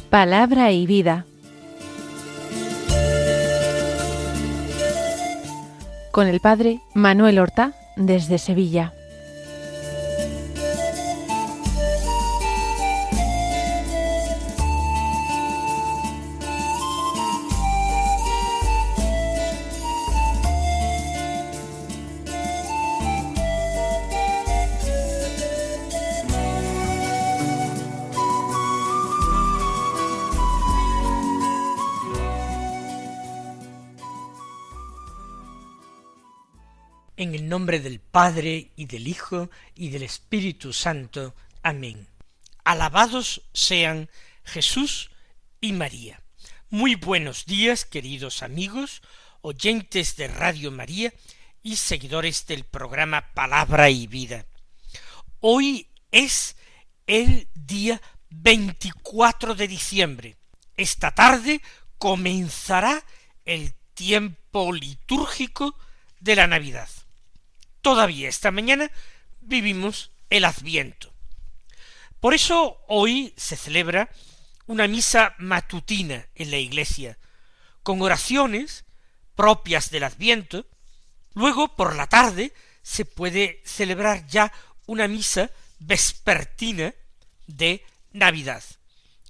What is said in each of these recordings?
Palabra y vida. Con el padre Manuel Horta, desde Sevilla. En el nombre del Padre, y del Hijo, y del Espíritu Santo. Amén. Alabados sean Jesús y María. Muy buenos días, queridos amigos, oyentes de Radio María y seguidores del programa Palabra y Vida. Hoy es el día 24 de diciembre. Esta tarde comenzará el tiempo litúrgico de la Navidad. Todavía esta mañana vivimos el Adviento. Por eso hoy se celebra una misa matutina en la iglesia, con oraciones propias del Adviento. Luego, por la tarde, se puede celebrar ya una misa vespertina de Navidad,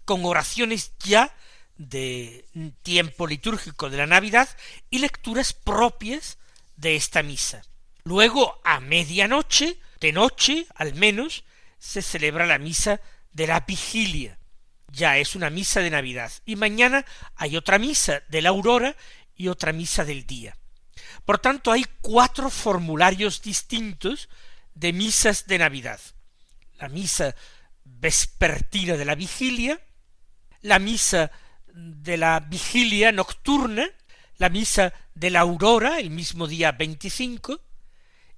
con oraciones ya de tiempo litúrgico de la Navidad y lecturas propias de esta misa. Luego, a medianoche, de noche al menos, se celebra la misa de la vigilia. Ya es una misa de Navidad. Y mañana hay otra misa de la aurora y otra misa del día. Por tanto, hay 4 formularios distintos de misas de Navidad. La misa vespertina de la vigilia, la misa de la vigilia nocturna, la misa de la aurora, el mismo día 25,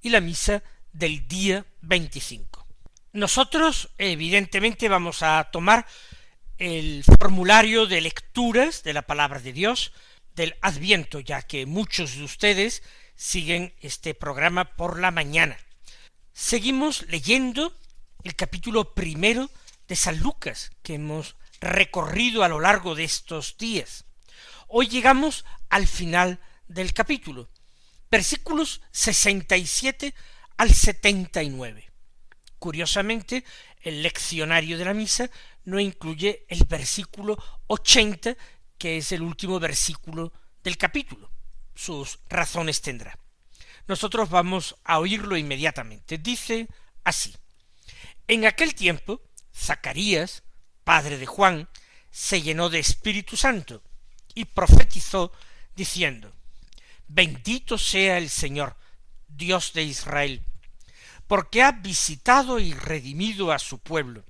y la misa del día 25. Nosotros, evidentemente, vamos a tomar el formulario de lecturas de la palabra de Dios del Adviento, ya que muchos de ustedes siguen este programa por la mañana. Seguimos leyendo el capítulo 1 de San Lucas, que hemos recorrido a lo largo de estos días. Hoy llegamos al final del capítulo, versículos 67 al 79. Curiosamente, el leccionario de la misa no incluye el versículo 80, que es el último versículo del capítulo. Sus razones tendrá. Nosotros vamos a oírlo inmediatamente. Dice así: En aquel tiempo, Zacarías, padre de Juan, se llenó de Espíritu Santo y profetizó diciendo: Bendito sea el Señor, Dios de Israel, porque ha visitado y redimido a su pueblo,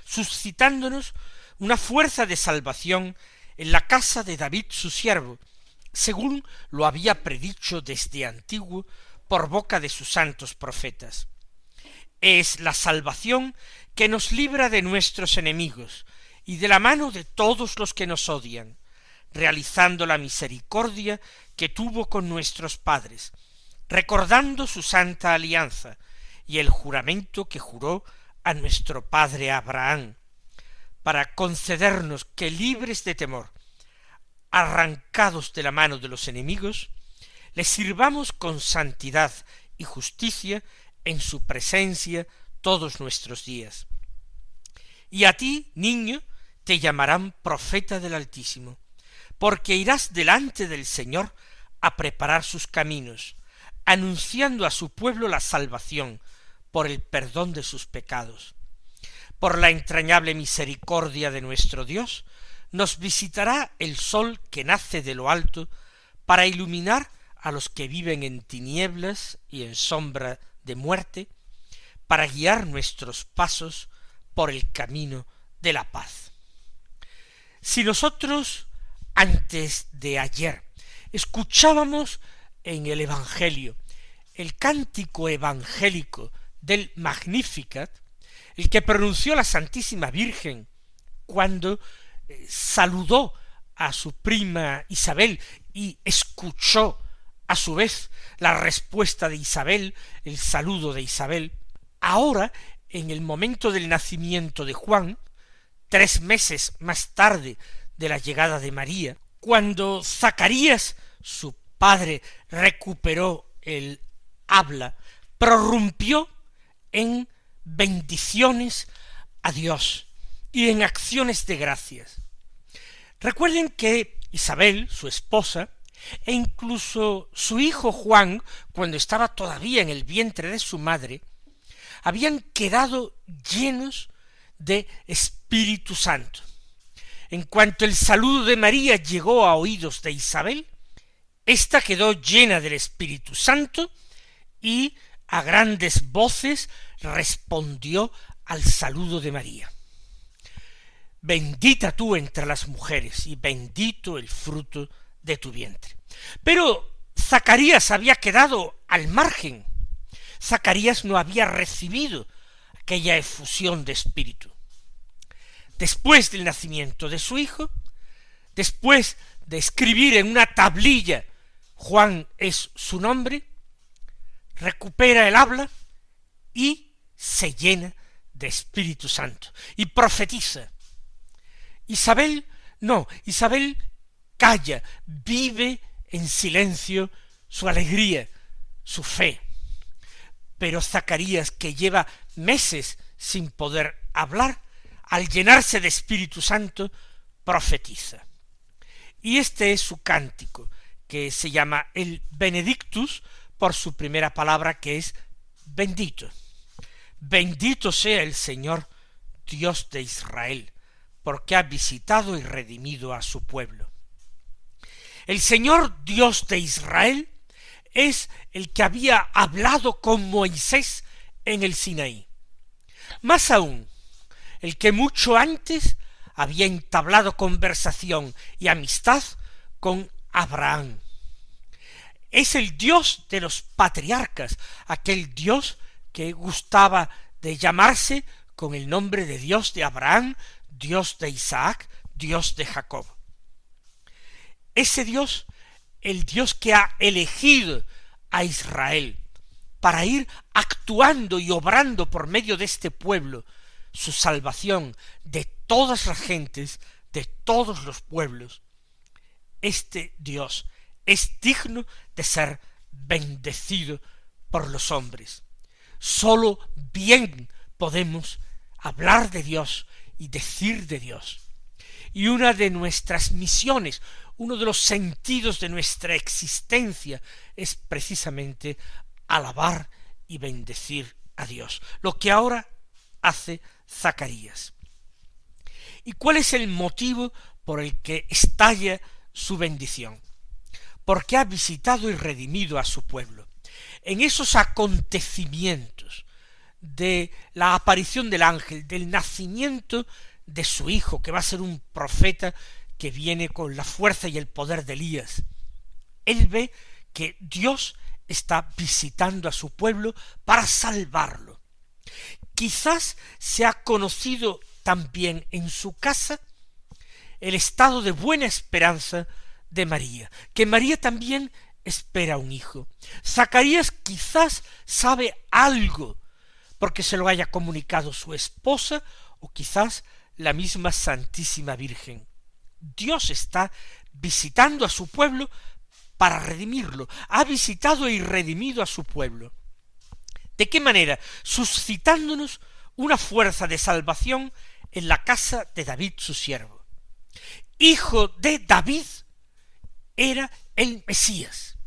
suscitándonos una fuerza de salvación en la casa de David su siervo, según lo había predicho desde antiguo por boca de sus santos profetas. Es la salvación que nos libra de nuestros enemigos y de la mano de todos los que nos odian, realizando la misericordia que tuvo con nuestros padres, recordando su santa alianza y el juramento que juró a nuestro padre Abraham, para concedernos que, libres de temor, arrancados de la mano de los enemigos, le sirvamos con santidad y justicia en su presencia todos nuestros días. Y a ti, niño, te llamarán profeta del Altísimo, porque irás delante del Señor a preparar sus caminos, anunciando a su pueblo la salvación por el perdón de sus pecados. Por la entrañable misericordia de nuestro Dios, nos visitará el sol que nace de lo alto para iluminar a los que viven en tinieblas y en sombra de muerte, para guiar nuestros pasos por el camino de la paz. Si nosotros antes de ayer escuchábamos en el Evangelio el cántico evangélico del Magnificat, el que pronunció la Santísima Virgen cuando saludó a su prima Isabel y escuchó a su vez la respuesta de Isabel, el saludo de Isabel. Ahora, en el momento del nacimiento de Juan, 3 meses más tarde de la llegada de María, cuando Zacarías, su padre, recuperó el habla, prorrumpió en bendiciones a Dios y en acciones de gracias. Recuerden que Isabel, su esposa, e incluso su hijo Juan, cuando estaba todavía en el vientre de su madre, habían quedado llenos de Espíritu Santo. En cuanto el saludo de María llegó a oídos de Isabel, ésta quedó llena del Espíritu Santo y a grandes voces respondió al saludo de María. Bendita tú entre las mujeres y bendito el fruto de tu vientre. Pero Zacarías había quedado al margen. Zacarías no había recibido aquella efusión de espíritu. Después del nacimiento de su hijo, después de escribir en una tablilla Juan es su nombre, recupera el habla y se llena de Espíritu Santo y profetiza. Isabel calla, vive en silencio su alegría, su fe. Pero Zacarías, que lleva meses sin poder hablar, al llenarse de Espíritu Santo, profetiza. Y este es su cántico, que se llama el Benedictus, por su primera palabra, que es bendito. Bendito sea el Señor, Dios de Israel, porque ha visitado y redimido a su pueblo. El Señor Dios de Israel es el que había hablado con Moisés en el Sinaí. Más aún, el que mucho antes había entablado conversación y amistad con Abraham. Es el Dios de los patriarcas, aquel Dios que gustaba de llamarse con el nombre de Dios de Abraham, Dios de Isaac, Dios de Jacob. Ese Dios, el Dios que ha elegido a Israel para ir actuando y obrando por medio de este pueblo su salvación de todas las gentes, de todos los pueblos. Este Dios es digno de ser bendecido por los hombres. Sólo bien podemos hablar de Dios y decir de Dios. Y una de nuestras misiones, uno de los sentidos de nuestra existencia es precisamente alabar y bendecir a Dios, lo que ahora hace Zacarías. ¿Y cuál es el motivo por el que estalla su bendición? Porque ha visitado y redimido a su pueblo. En esos acontecimientos de la aparición del ángel, del nacimiento de su hijo, que va a ser un profeta que viene con la fuerza y el poder de Elías, él ve que Dios está visitando a su pueblo para salvarlo. Quizás se ha conocido también en su casa el estado de buena esperanza de María, que María también espera un hijo. Zacarías quizás sabe algo porque se lo haya comunicado su esposa o quizás la misma Santísima Virgen. Dios está visitando a su pueblo para redimirlo. Ha visitado y redimido a su pueblo. ¿De qué manera? Suscitándonos una fuerza de salvación en la casa de David su siervo. Hijo de David era el Mesías.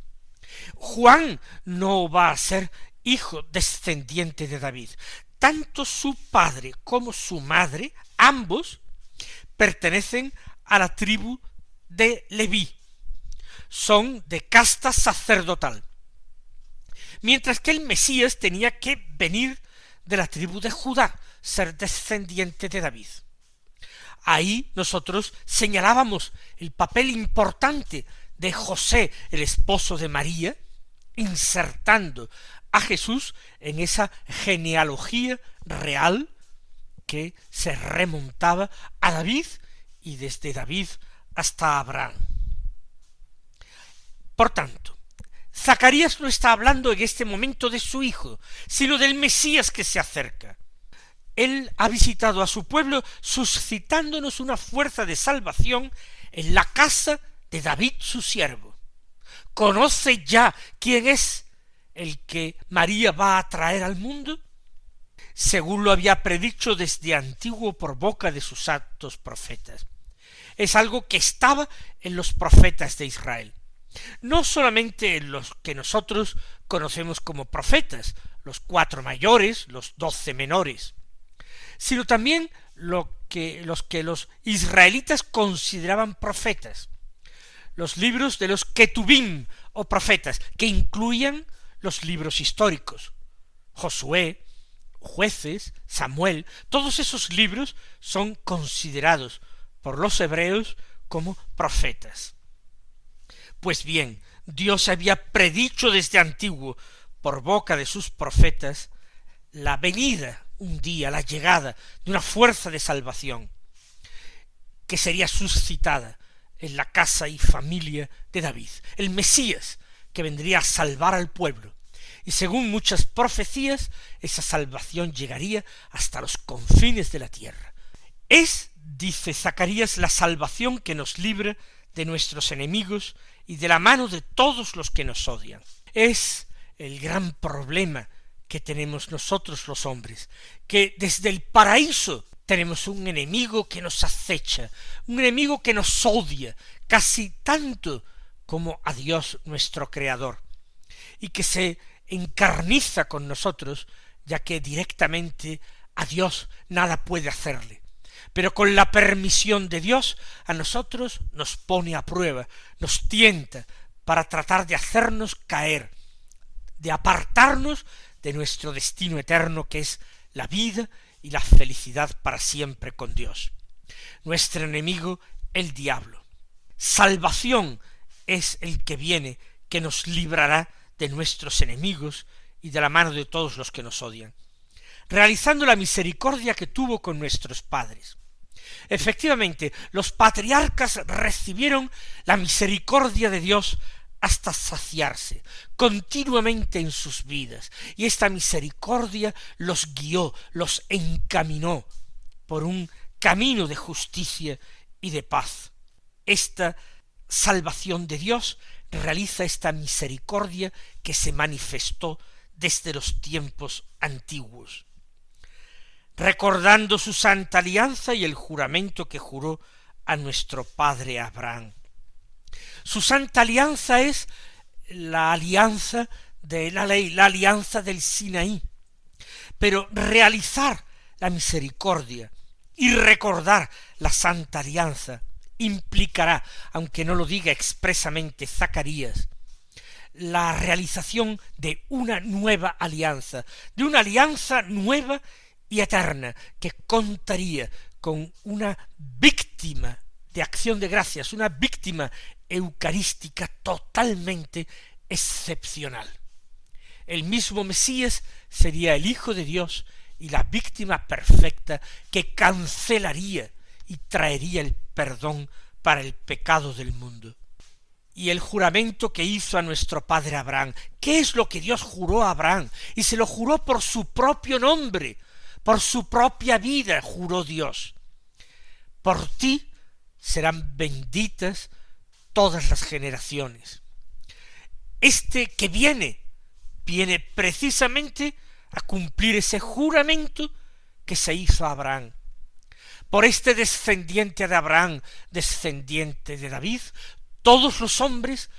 Juan no va a ser hijo descendiente de David. Tanto su padre como su madre, ambos, pertenecen a la tribu de Leví. Son de casta sacerdotal. Mientras que el Mesías tenía que venir de la tribu de Judá, ser descendiente de David. Ahí nosotros señalábamos el papel importante de José, el esposo de María, insertando a Jesús en esa genealogía real que se remontaba a David y desde David hasta Abraham. Por tanto, Zacarías no está hablando en este momento de su hijo, sino del Mesías que se acerca. Él ha visitado a su pueblo suscitándonos una fuerza de salvación en la casa de David su siervo. ¿Conoce ya quién es el que María va a traer al mundo? Según lo había predicho desde antiguo por boca de sus santos profetas. Es algo que estaba en los profetas de Israel. No solamente en los que nosotros conocemos como profetas, los 4 mayores, los 12 menores, sino también los que los israelitas consideraban profetas, los libros de los Ketubim o profetas, que incluían los libros históricos, Josué, Jueces, Samuel. Todos esos libros son considerados por los hebreos como profetas. Pues bien, Dios había predicho desde antiguo, por boca de sus profetas, la venida, un día, la llegada de una fuerza de salvación, que sería suscitada en la casa y familia de David, el Mesías, que vendría a salvar al pueblo. Y según muchas profecías, esa salvación llegaría hasta los confines de la tierra. Es, dice Zacarías, la salvación que nos libra de nuestros enemigos y de la mano de todos los que nos odian. Es el gran problema que tenemos nosotros los hombres, que desde el paraíso tenemos un enemigo que nos acecha, un enemigo que nos odia, casi tanto como a Dios nuestro Creador, y que se encarniza con nosotros, ya que directamente a Dios nada puede hacerle. Pero con la permisión de Dios a nosotros nos pone a prueba, nos tienta para tratar de hacernos caer, de apartarnos de nuestro destino eterno, que es la vida y la felicidad para siempre con Dios. Nuestro enemigo, el diablo. Salvación es el que viene, que nos librará de nuestros enemigos y de la mano de todos los que nos odian, realizando la misericordia que tuvo con nuestros padres. Efectivamente, los patriarcas recibieron la misericordia de Dios hasta saciarse continuamente en sus vidas, y esta misericordia los guió, los encaminó por un camino de justicia y de paz. Esta salvación de Dios realiza esta misericordia que se manifestó desde los tiempos antiguos, recordando su santa alianza y el juramento que juró a nuestro padre Abraham. Su santa alianza es la alianza de la ley, la alianza del Sinaí. Pero realizar la misericordia y recordar la santa alianza implicará, aunque no lo diga expresamente Zacarías, la realización de una nueva alianza, de una alianza nueva y eterna, que contaría con una víctima de acción de gracias, una víctima eucarística totalmente excepcional. El mismo Mesías sería el Hijo de Dios y la víctima perfecta que cancelaría y traería el perdón para el pecado del mundo. Y el juramento que hizo a nuestro padre Abraham, ¿qué es lo que Dios juró a Abraham? Y se lo juró por su propio nombre, por su propia vida juró Dios. Por ti serán benditas todas las generaciones. Este que viene precisamente a cumplir ese juramento que se hizo a Abraham. Por este descendiente de Abraham, descendiente de David, todos los hombres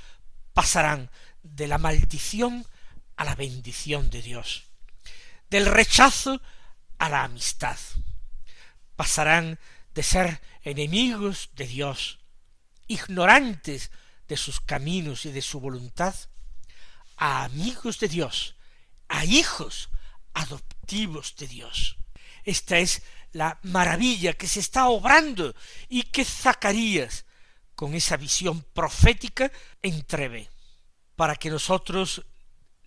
pasarán de la maldición a la bendición de Dios, del rechazo a la amistad. Pasarán de ser enemigos de Dios, ignorantes de sus caminos y de su voluntad, a amigos de Dios, a hijos adoptivos de Dios. Esta es la maravilla que se está obrando y que Zacarías, con esa visión profética, entrevé, para que nosotros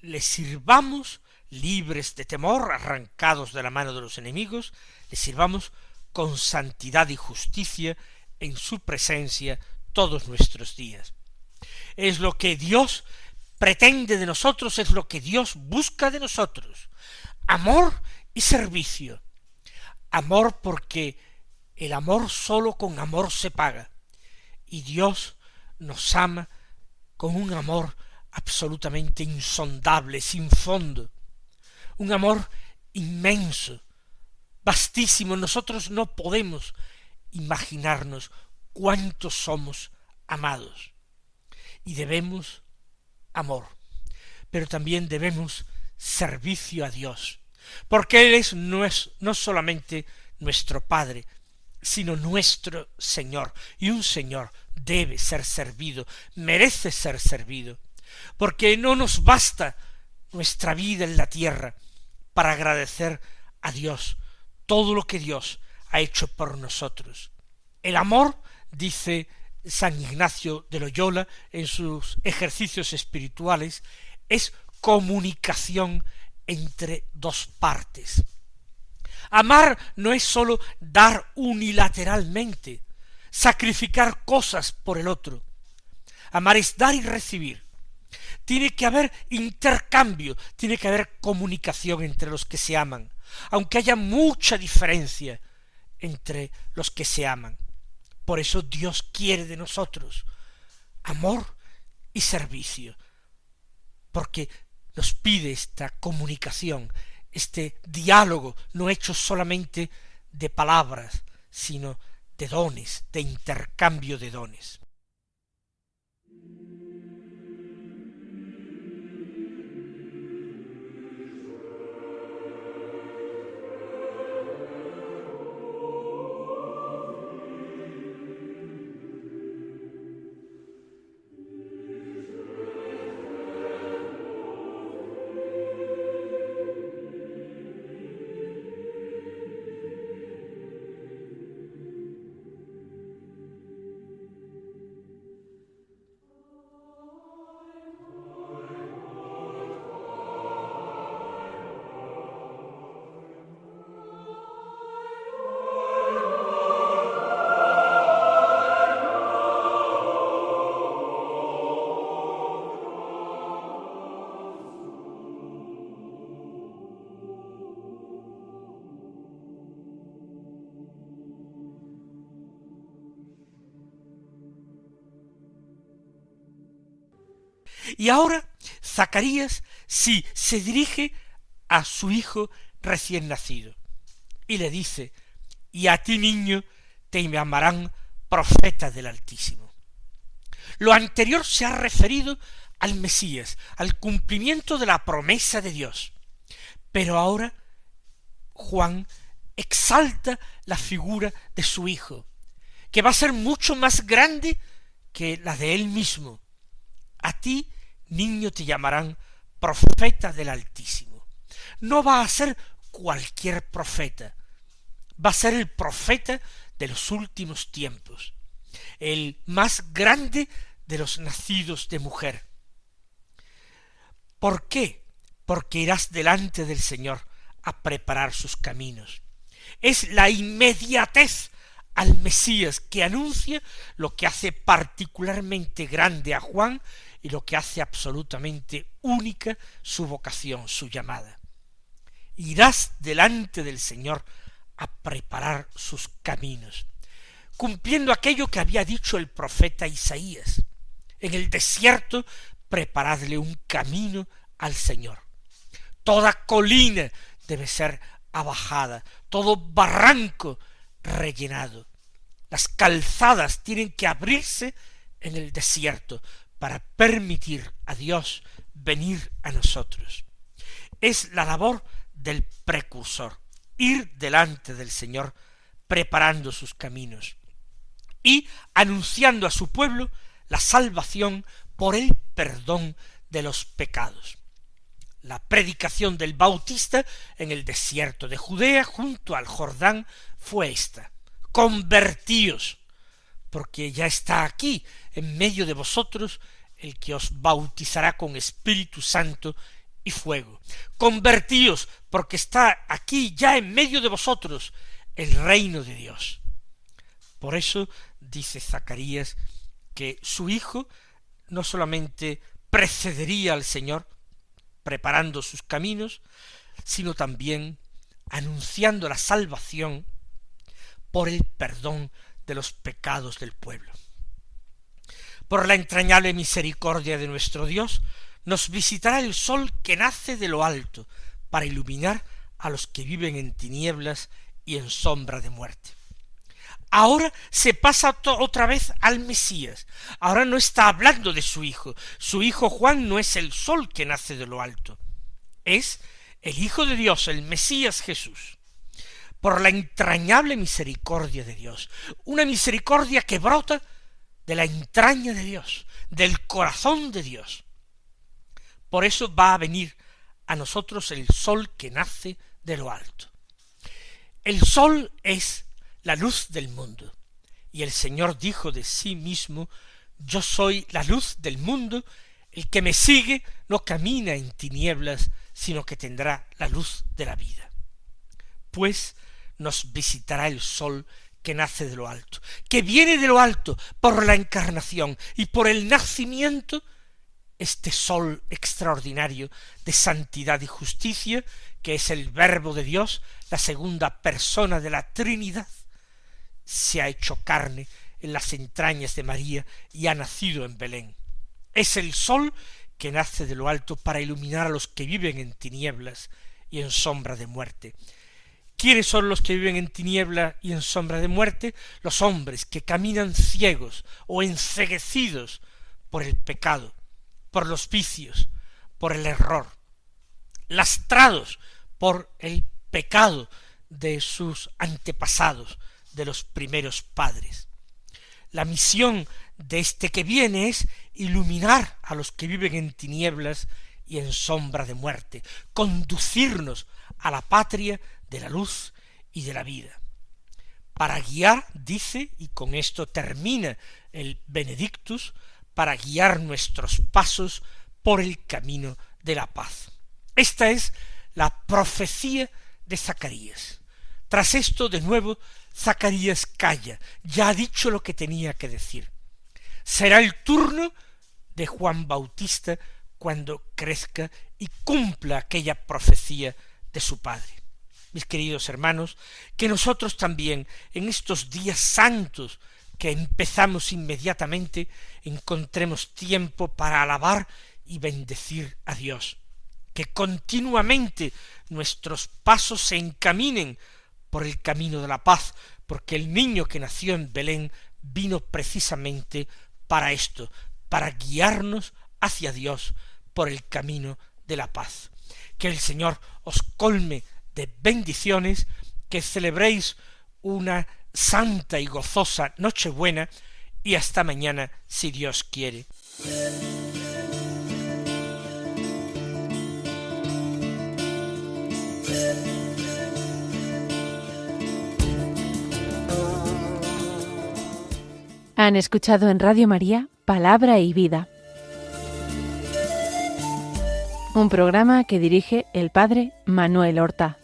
le sirvamos libres de temor, arrancados de la mano de los enemigos, le sirvamos con santidad y justicia en su presencia todos nuestros días. Es lo que Dios pretende de nosotros, es lo que Dios busca de nosotros: amor y servicio. Amor porque el amor solo con amor se paga. Y Dios nos ama con un amor absolutamente insondable, sin fondo. Un amor inmenso, vastísimo. Nosotros no podemos imaginarnos cuántos somos amados. Y debemos amor, pero también debemos servicio a Dios, porque Él no solamente nuestro Padre, sino nuestro Señor, y un Señor debe ser servido, merece ser servido, porque no nos basta nuestra vida en la tierra para agradecer a Dios todo lo que Dios ha hecho por nosotros. El amor, dice San Ignacio de Loyola en sus ejercicios espirituales, es comunicación entre dos partes. Amar no es sólo dar unilateralmente, sacrificar cosas por el otro. Amar es dar y recibir. Tiene que haber intercambio, tiene que haber comunicación entre los que se aman, aunque haya mucha diferencia entre los que se aman. Por eso Dios quiere de nosotros amor y servicio, porque nos pide esta comunicación, este diálogo, no hecho solamente de palabras, sino de dones, de intercambio de dones. Y ahora Zacarías sí se dirige a su hijo recién nacido y le dice: y a ti, niño, te llamarán profeta del Altísimo. Lo anterior se ha referido al Mesías, al cumplimiento de la promesa de Dios. Pero ahora Juan exalta la figura de su hijo, que va a ser mucho más grande que la de él mismo. A ti, niño, te llamarán profeta del Altísimo. No va a ser cualquier profeta, va a ser el profeta de los últimos tiempos, el más grande de los nacidos de mujer. ¿Por qué? Porque irás delante del Señor a preparar sus caminos. Es la inmediatez al Mesías que anuncia lo que hace particularmente grande a Juan y lo que hace absolutamente única su vocación, su llamada. Irás delante del Señor a preparar sus caminos, cumpliendo aquello que había dicho el profeta Isaías: en el desierto preparadle un camino al Señor. Toda colina debe ser abajada, todo barranco rellenado. Las calzadas tienen que abrirse en el desierto para permitir a Dios venir a nosotros. Es la labor del precursor, ir delante del Señor preparando sus caminos y anunciando a su pueblo la salvación por el perdón de los pecados. La predicación del Bautista en el desierto de Judea junto al Jordán fue esta: convertíos, porque ya está aquí en medio de vosotros el que os bautizará con Espíritu Santo y fuego. Convertíos, porque está aquí ya en medio de vosotros el reino de Dios. Por eso dice Zacarías que su hijo no solamente precedería al Señor preparando sus caminos, sino también anunciando la salvación por el perdón de los pecados del pueblo. Por la entrañable misericordia de nuestro Dios, nos visitará el sol que nace de lo alto, para iluminar a los que viven en tinieblas y en sombra de muerte. Ahora se pasa otra vez al Mesías. Ahora no está hablando de su hijo. Su hijo Juan no es el sol que nace de lo alto. Es el Hijo de Dios, el Mesías Jesús. Por la entrañable misericordia de Dios. Una misericordia que brota de la entraña de Dios, del corazón de Dios. Por eso va a venir a nosotros el sol que nace de lo alto. El sol es la luz del mundo. Y el Señor dijo de sí mismo: yo soy la luz del mundo, el que me sigue no camina en tinieblas, sino que tendrá la luz de la vida. Pues nos visitará el sol que nace de lo alto, que viene de lo alto por la encarnación y por el nacimiento, este sol extraordinario de santidad y justicia, que es el Verbo de Dios, la segunda persona de la Trinidad, se ha hecho carne en las entrañas de María y ha nacido en Belén. Es el sol que nace de lo alto para iluminar a los que viven en tinieblas y en sombra de muerte. ¿Quiénes son los que viven en tiniebla y en sombra de muerte? Los hombres que caminan ciegos o enceguecidos por el pecado, por los vicios, por el error, lastrados por el pecado de sus antepasados, de los primeros padres. La misión de este que viene es iluminar a los que viven en tinieblas y en sombra de muerte, conducirnos a la patria de la luz y de la vida, para guiar, dice, y con esto termina el Benedictus, para guiar nuestros pasos por el camino de la paz. Esta es la profecía de Zacarías. Tras esto, de nuevo, Zacarías calla, ya ha dicho lo que tenía que decir. Será el turno de Juan Bautista cuando crezca y cumpla aquella profecía de su padre. Mis queridos hermanos, que nosotros también, en estos días santos que empezamos inmediatamente, encontremos tiempo para alabar y bendecir a Dios, que continuamente nuestros pasos se encaminen por el camino de la paz, porque el niño que nació en Belén vino precisamente para esto, para guiarnos hacia Dios por el camino de la paz. Que el Señor os colme de bendiciones, que celebréis una santa y gozosa Nochebuena, y hasta mañana, si Dios quiere. Han escuchado en Radio María Palabra y Vida, un programa que dirige el Padre Manuel Horta.